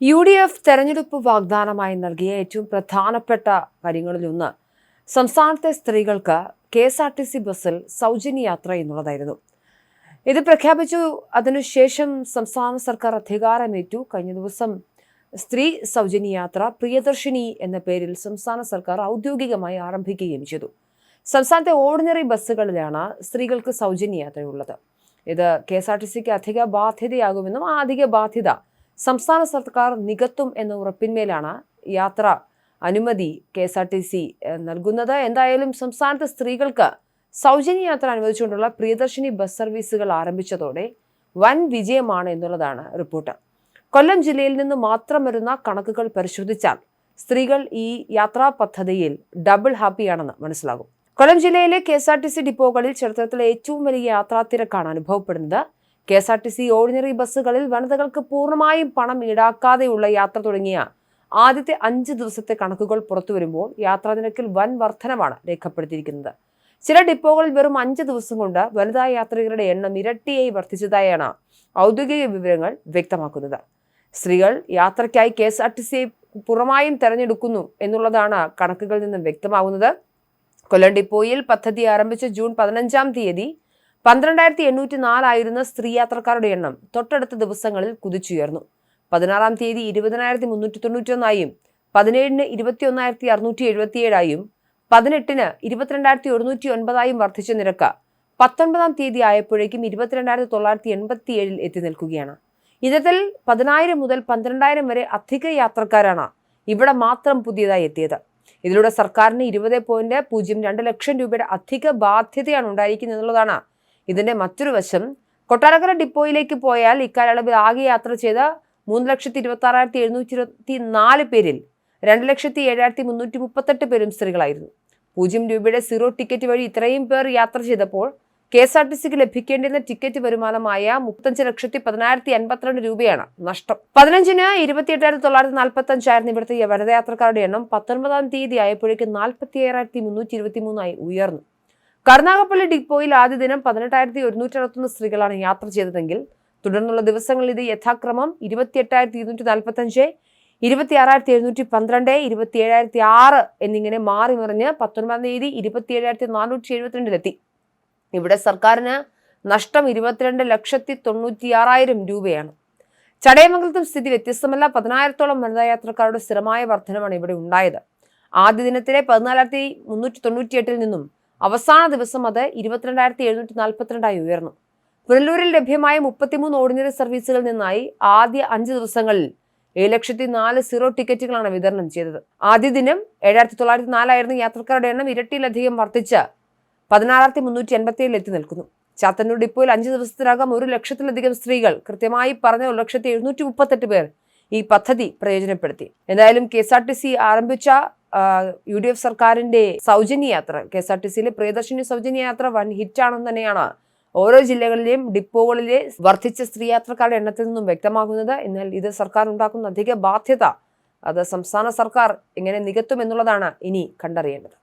UDF തെരഞ്ഞെടുപ്പ് വാഗ്ദാനമായി നൽകിയ ഏറ്റവും പ്രധാനപ്പെട്ട കാര്യങ്ങളിലൊന്ന് സംസ്ഥാനത്തെ സ്ത്രീകൾക്ക് KSRTC ബസ്സിൽ സൗജന്യ യാത്ര എന്നുള്ളതായിരുന്നു. ഇത് പ്രഖ്യാപിച്ചു. അതിനുശേഷം സംസ്ഥാന സർക്കാർ അധികാരമേറ്റു. കഴിഞ്ഞ ദിവസം സ്ത്രീ സൗജന്യ യാത്ര പ്രിയദർശിനി എന്ന പേരിൽ സംസ്ഥാന സർക്കാർ ഔദ്യോഗികമായി ആരംഭിക്കുകയും ചെയ്തു. സംസ്ഥാനത്തെ ഓർഡിനറി ബസ്സുകളിലാണ് സ്ത്രീകൾക്ക് സൗജന്യ യാത്രയുള്ളത്. ഇത് KSRTCക്ക് അധിക ബാധ്യതയാകുമെന്നും ആ അധിക ബാധ്യത സംസ്ഥാന സർക്കാർ നികത്തും എന്ന ഉറപ്പിന്മേലാണ് യാത്ര അനുമതി KSRTC നൽകുന്നത്. എന്തായാലും സംസ്ഥാനത്തെ സ്ത്രീകൾക്ക് സൗജന്യ യാത്ര അനുവദിച്ചുകൊണ്ടുള്ള പ്രിയദർശിനി ബസ് സർവീസുകൾ ആരംഭിച്ചതോടെ വൻ വിജയമാണ് എന്നുള്ളതാണ് റിപ്പോർട്ട്. കൊല്ലം ജില്ലയിൽ നിന്ന് മാത്രം വരുന്ന കണക്കുകൾ പരിശോധിച്ചാൽ സ്ത്രീകൾ ഈ യാത്രാ പദ്ധതിയിൽ ഡബിൾ ഹാപ്പിയാണെന്ന് മനസ്സിലാകും. കൊല്ലം ജില്ലയിലെ KSRTC ഡിപ്പോകളിൽ ചരിത്രത്തിലെ ഏറ്റവും വലിയ യാത്രാ തിരക്കാണ് അനുഭവപ്പെടുന്നത്. KSRTC ഓർഡിനറി ബസ്സുകളിൽ വനിതകൾക്ക് പൂർണ്ണമായും പണം ഈടാക്കാതെയുള്ള യാത്ര തുടങ്ങിയ ആദ്യത്തെ 5 ദിവസത്തെ കണക്കുകൾ പുറത്തുവരുമ്പോൾ യാത്രാ നിരക്കിൽ വൻ വർധനമാണ് രേഖപ്പെടുത്തിയിരിക്കുന്നത്. ചില ഡിപ്പോകളിൽ വെറും 5 ദിവസം കൊണ്ട് വനിതാ യാത്രികരുടെ എണ്ണം ഇരട്ടിയായി വർദ്ധിച്ചതായാണ് ഔദ്യോഗിക വിവരങ്ങൾ വ്യക്തമാക്കുന്നത്. സ്ത്രീകൾ യാത്രയ്ക്കായി KSRTC പൂർണ്ണമായും തെരഞ്ഞെടുക്കുന്നു എന്നുള്ളതാണ് കണക്കുകളിൽ നിന്നും വ്യക്തമാകുന്നത്. കൊല്ലം ഡിപ്പോയിൽ പദ്ധതി ആരംഭിച്ച ജൂൺ 15-ാം തീയതി 12,804 ആയിരുന്ന സ്ത്രീ യാത്രക്കാരുടെ എണ്ണം തൊട്ടടുത്ത ദിവസങ്ങളിൽ കുതിച്ചുയർന്നു. 16-ാം തീയതി 20,391 17-ന് 21,677 18-ന് 22,109 വർദ്ധിച്ച നിരക്ക് 19-ാം തീയതി ആയപ്പോഴേക്കും 22,987 എത്തി നിൽക്കുകയാണ്. ഇത്തരത്തിൽ 10,000 മുതൽ 12,000 വരെ അധിക യാത്രക്കാരാണ് ഇവിടെ മാത്രം പുതിയതായി എത്തിയത്. ഇതിലൂടെ സർക്കാരിന് 20.02 ലക്ഷം രൂപയുടെ അധിക ബാധ്യതയാണ് ഉണ്ടായിരിക്കുന്നത് എന്നുള്ളതാണ് ഇതിന്റെ മറ്റൊരു വശം. കൊട്ടാരക്കര ഡിപ്പോയിലേക്ക് പോയാൽ ഇക്കാലയളവിൽ ആകെ യാത്ര ചെയ്ത 3,26,724 പേരിൽ 2,07,338 പേരും സ്ത്രീകളായിരുന്നു. 0 രൂപയുടെ സീറോ ടിക്കറ്റ് വഴി ഇത്രയും പേർ യാത്ര ചെയ്തപ്പോൾ KSRTCക്ക് ലഭിക്കേണ്ടിരുന്ന ടിക്കറ്റ് വരുമാനമായ 35,10,052 രൂപയാണ് നഷ്ടം. 15-ന് 28,945 ആയിരുന്നു ഇവിടുത്തെ വനിതാ യാത്രക്കാരുടെ എണ്ണം. 19-ാം തീയതി ആയപ്പോഴേക്ക് 46,323 ഉയർന്നു. കരുനാഗപ്പള്ളി ഡിപ്പോയിൽ ആദ്യ ദിനം 18,161 സ്ത്രീകളാണ് യാത്ര ചെയ്തതെങ്കിൽ തുടർന്നുള്ള ദിവസങ്ങളിൽ ഇത് യഥാക്രമം 28,245, 26,712, 27,006 എന്നിങ്ങനെ മാറി മറിഞ്ഞ് 19-ാം തീയതി 27,472 ഇവിടെ സർക്കാരിന് നഷ്ടം 22,96,000 രൂപയാണ്. ചടയമംഗലത്തും സ്ഥിതി വ്യത്യസ്തമല്ല. 10,000-ഓളം വനിതാ യാത്രക്കാരുടെ സ്ഥിരമായ വർധനമാണ് ഇവിടെ ഉണ്ടായത്. ആദ്യ ദിനത്തിലെ 14,398 നിന്നും അവസാന ദിവസം അത് 22,742 ഉയർന്നു. പുനലൂരിൽ ലഭ്യമായ 33 ഓർഡിനറി സർവീസുകളിൽ നിന്നായി ആദ്യ 5 ദിവസങ്ങളിൽ 7,04,000 സീറോ ടിക്കറ്റുകളാണ് വിതരണം ചെയ്തത്. ആദ്യ ദിനം 7,904 ആയിരുന്ന യാത്രക്കാരുടെ എണ്ണം ഇരട്ടിയിലധികം വർദ്ധിച്ച് 16,387 എത്തി നിൽക്കുന്നു. ചാത്തന്നൂർ ഡിപ്പോയിൽ 5 ദിവസത്തിനകം 1,00,000-ലധികം സ്ത്രീകൾ, കൃത്യമായി പറഞ്ഞ 1,738 പേർ ഈ പദ്ധതി പ്രയോജനപ്പെടുത്തി. എന്തായാലും KSRTC ആരംഭിച്ച UDF സർക്കാരിന്റെ സൗജന്യ യാത്ര, KSRTCയിലെ പ്രിയദർശിനി സൗജന്യ യാത്ര വൻ ഹിറ്റാണെന്ന് തന്നെയാണ് ഓരോ ജില്ലകളിലെയും ഡിപ്പോകളിലെ വർദ്ധിച്ച സ്ത്രീ യാത്രക്കാരുടെ എണ്ണത്തിൽ നിന്നും വ്യക്തമാകുന്നത്. എന്നാൽ ഇത് സർക്കാർ ഉണ്ടാക്കുന്ന അധിക ബാധ്യത അത് സംസ്ഥാന സർക്കാർ എങ്ങനെ നികത്തും എന്നുള്ളതാണ് ഇനി കണ്ടറിയേണ്ടത്.